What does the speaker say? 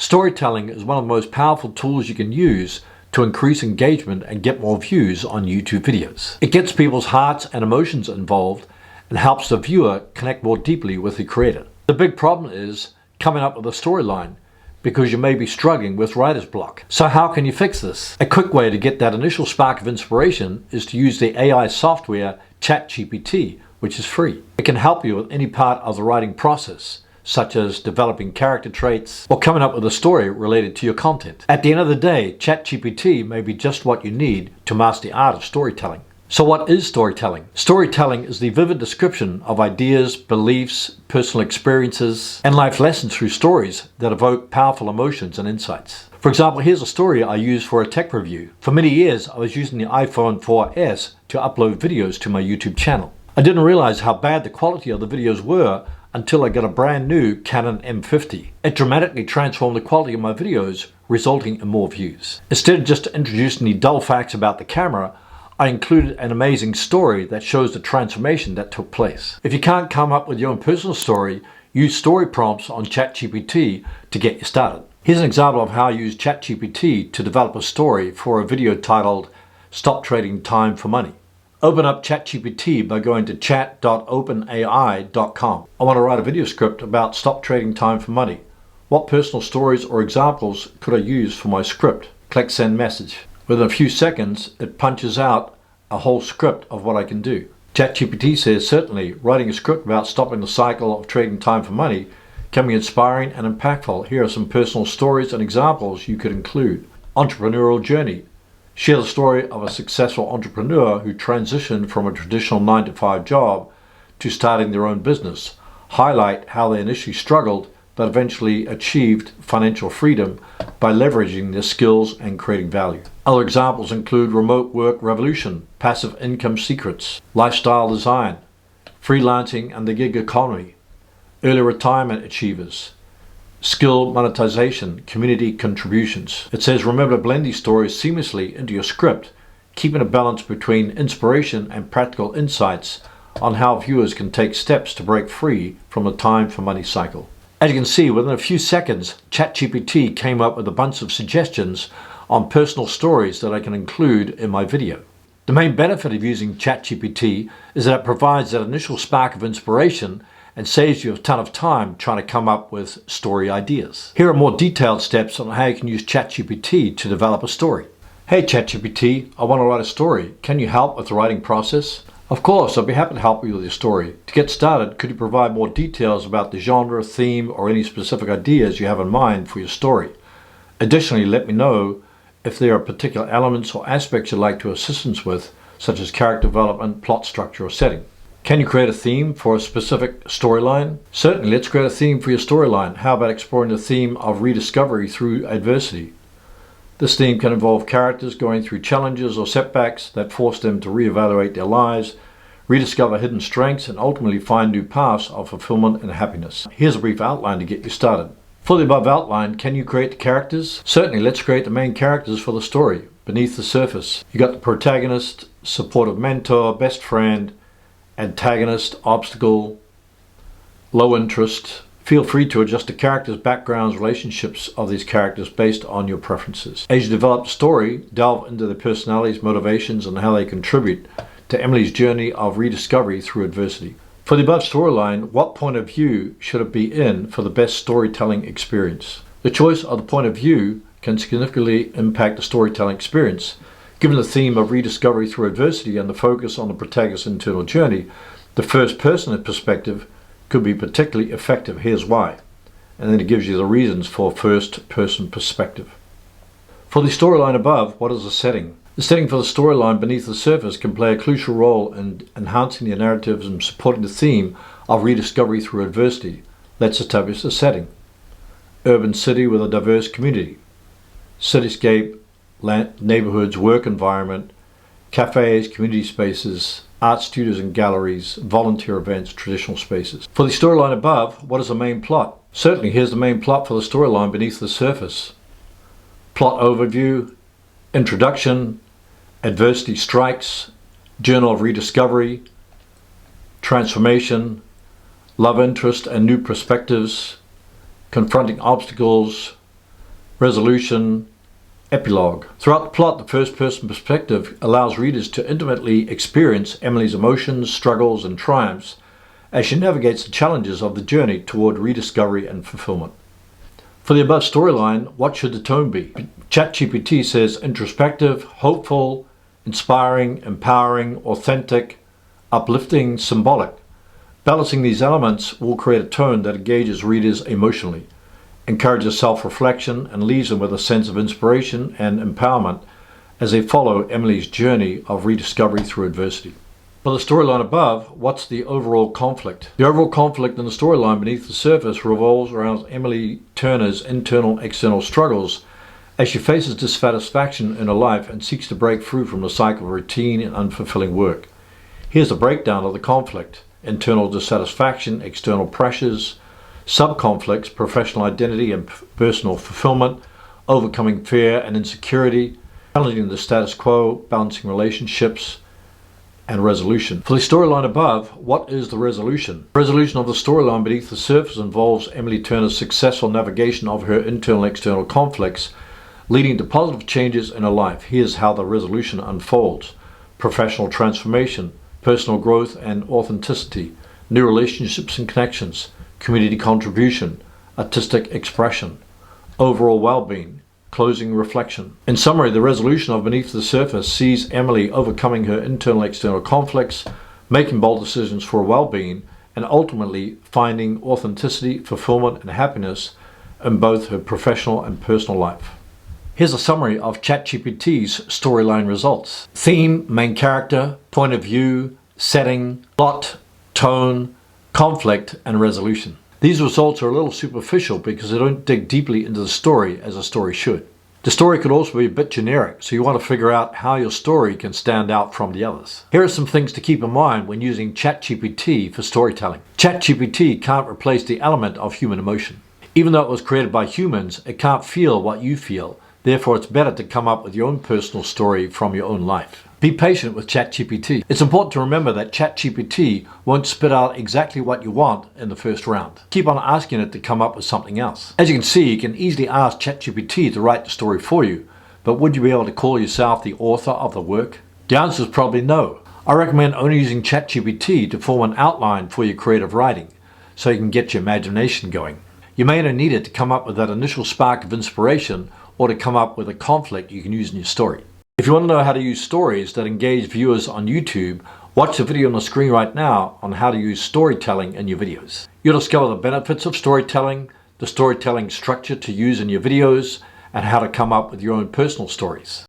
Storytelling is one of the most powerful tools you can use to increase engagement and get more views on YouTube videos. It gets people's hearts and emotions involved and helps the viewer connect more deeply with the creator. The big problem is coming up with a storyline, because you may be struggling with writer's block. So how can you fix this? A quick way to get that initial spark of inspiration is to use the AI software ChatGPT, which is free. It can help you with any part of the writing process, such as developing character traits or coming up with a story related to your content. At the end of the day, ChatGPT may be just what you need to master the art of storytelling. So what is storytelling? Storytelling is the vivid description of ideas, beliefs, personal experiences, and life lessons through stories that evoke powerful emotions and insights. For example, here's a story I used for a tech review. For many years, I was using the iPhone 4S to upload videos to my YouTube channel. I didn't realize how bad the quality of the videos were until I got a brand new Canon M50. It dramatically transformed the quality of my videos, resulting in more views. Instead of just introducing the dull facts about the camera, I included an amazing story that shows the transformation that took place. If you can't come up with your own personal story, use story prompts on ChatGPT to get you started. Here's an example of how I use ChatGPT to develop a story for a video titled "Stop Trading Time for Money." Open up ChatGPT by going to chat.openai.com. I want to write a video script about stop trading time for money. What personal stories or examples could I use for my script? Click send message. Within a few seconds, it punches out a whole script of what I can do. ChatGPT says, certainly, writing a script about stopping the cycle of trading time for money can be inspiring and impactful. Here are some personal stories and examples you could include. Entrepreneurial journey. Share the story of a successful entrepreneur who transitioned from a traditional 9-to-5 job to starting their own business. Highlight how they initially struggled but eventually achieved financial freedom by leveraging their skills and creating value. Other examples include remote work revolution, passive income secrets, lifestyle design, freelancing and the gig economy, early retirement achievers, skill monetization, community contributions. It says remember to blend these stories seamlessly into your script, keeping a balance between inspiration and practical insights on how viewers can take steps to break free from the time for money cycle. As you can see, within a few seconds, ChatGPT came up with a bunch of suggestions on personal stories that I can include in my video. The main benefit of using ChatGPT is that it provides that initial spark of inspiration and saves you a ton of time trying to come up with story ideas. Here are more detailed steps on how you can use ChatGPT to develop a story. Hey ChatGPT, I want to write a story. Can you help with the writing process? Of course, I'd be happy to help you with your story. To get started, could you provide more details about the genre, theme, or any specific ideas you have in mind for your story? Additionally, let me know if there are particular elements or aspects you'd like to assistance with, such as character development, plot structure, or setting. Can you create a theme for a specific storyline? Certainly, let's create a theme for your storyline. How about exploring the theme of rediscovery through adversity? This theme can involve characters going through challenges or setbacks that force them to reevaluate their lives, rediscover hidden strengths, and ultimately find new paths of fulfillment and happiness. Here's a brief outline to get you started. For the above outline, can you create the characters? Certainly, let's create the main characters for the story. Beneath the surface, you got the protagonist, supportive mentor, best friend, antagonist, obstacle, low interest. Feel free to adjust the characters' backgrounds, relationships of these characters based on your preferences. As you develop the story, delve into their personalities, motivations, and how they contribute to Emily's journey of rediscovery through adversity. For the above storyline, what point of view should it be in for the best storytelling experience? The choice of the point of view can significantly impact the storytelling experience. Given the theme of rediscovery through adversity and the focus on the protagonist's internal journey, the first person perspective could be particularly effective. Here's why. And then it gives you the reasons for first person perspective. For the storyline above, what is the setting? The setting for the storyline beneath the surface can play a crucial role in enhancing the narratives and supporting the theme of rediscovery through adversity. Let's establish the setting. Urban city with a diverse community. Cityscape, neighborhoods, work environment, cafes, community spaces, art studios and galleries, volunteer events, traditional spaces. For the storyline above, what is the main plot? Certainly, here's the main plot for the storyline beneath the surface. Plot overview, introduction, adversity strikes, journal of rediscovery, transformation, love interest and new perspectives, confronting obstacles, resolution, epilogue. Throughout the plot, the first-person perspective allows readers to intimately experience Emily's emotions, struggles, and triumphs as she navigates the challenges of the journey toward rediscovery and fulfillment. For the above storyline, what should the tone be? ChatGPT says introspective, hopeful, inspiring, empowering, authentic, uplifting, symbolic. Balancing these elements will create a tone that engages readers emotionally, encourages self-reflection, and leaves them with a sense of inspiration and empowerment as they follow Emily's journey of rediscovery through adversity. For the storyline above, what's the overall conflict? The overall conflict in the storyline beneath the surface revolves around Emily Turner's internal-external struggles as she faces dissatisfaction in her life and seeks to break free from the cycle of routine and unfulfilling work. Here's a breakdown of the conflict: internal dissatisfaction, external pressures, sub-conflicts, professional identity and personal fulfillment, overcoming fear and insecurity, challenging the status quo, balancing relationships, and resolution. For the storyline above, what is the resolution? The resolution of the storyline beneath the surface involves Emily Turner's successful navigation of her internal and external conflicts, leading to positive changes in her life. Here's how the resolution unfolds: professional transformation, personal growth and authenticity, new relationships and connections, community contribution, artistic expression, overall well-being, closing reflection. In summary, the resolution of Beneath the Surface sees Emily overcoming her internal and external conflicts, making bold decisions for well-being, and ultimately finding authenticity, fulfillment, and happiness in both her professional and personal life. Here's a summary of ChatGPT's storyline results. Theme, main character, point of view, setting, plot, tone, conflict, and resolution. These results are a little superficial because they don't dig deeply into the story as a story should. The story could also be a bit generic, so you want to figure out how your story can stand out from the others. Here are some things to keep in mind when using ChatGPT for storytelling. ChatGPT can't replace the element of human emotion. Even though it was created by humans, it can't feel what you feel. Therefore, it's better to come up with your own personal story from your own life. Be patient with ChatGPT. It's important to remember that ChatGPT won't spit out exactly what you want in the first round. Keep on asking it to come up with something else. As you can see, you can easily ask ChatGPT to write the story for you, but would you be able to call yourself the author of the work? The answer is probably no. I recommend only using ChatGPT to form an outline for your creative writing, so you can get your imagination going. You may not need it to come up with that initial spark of inspiration or to come up with a conflict you can use in your story. If you want to know how to use stories that engage viewers on YouTube, watch the video on the screen right now on how to use storytelling in your videos. You'll discover the benefits of storytelling, the storytelling structure to use in your videos, and how to come up with your own personal stories.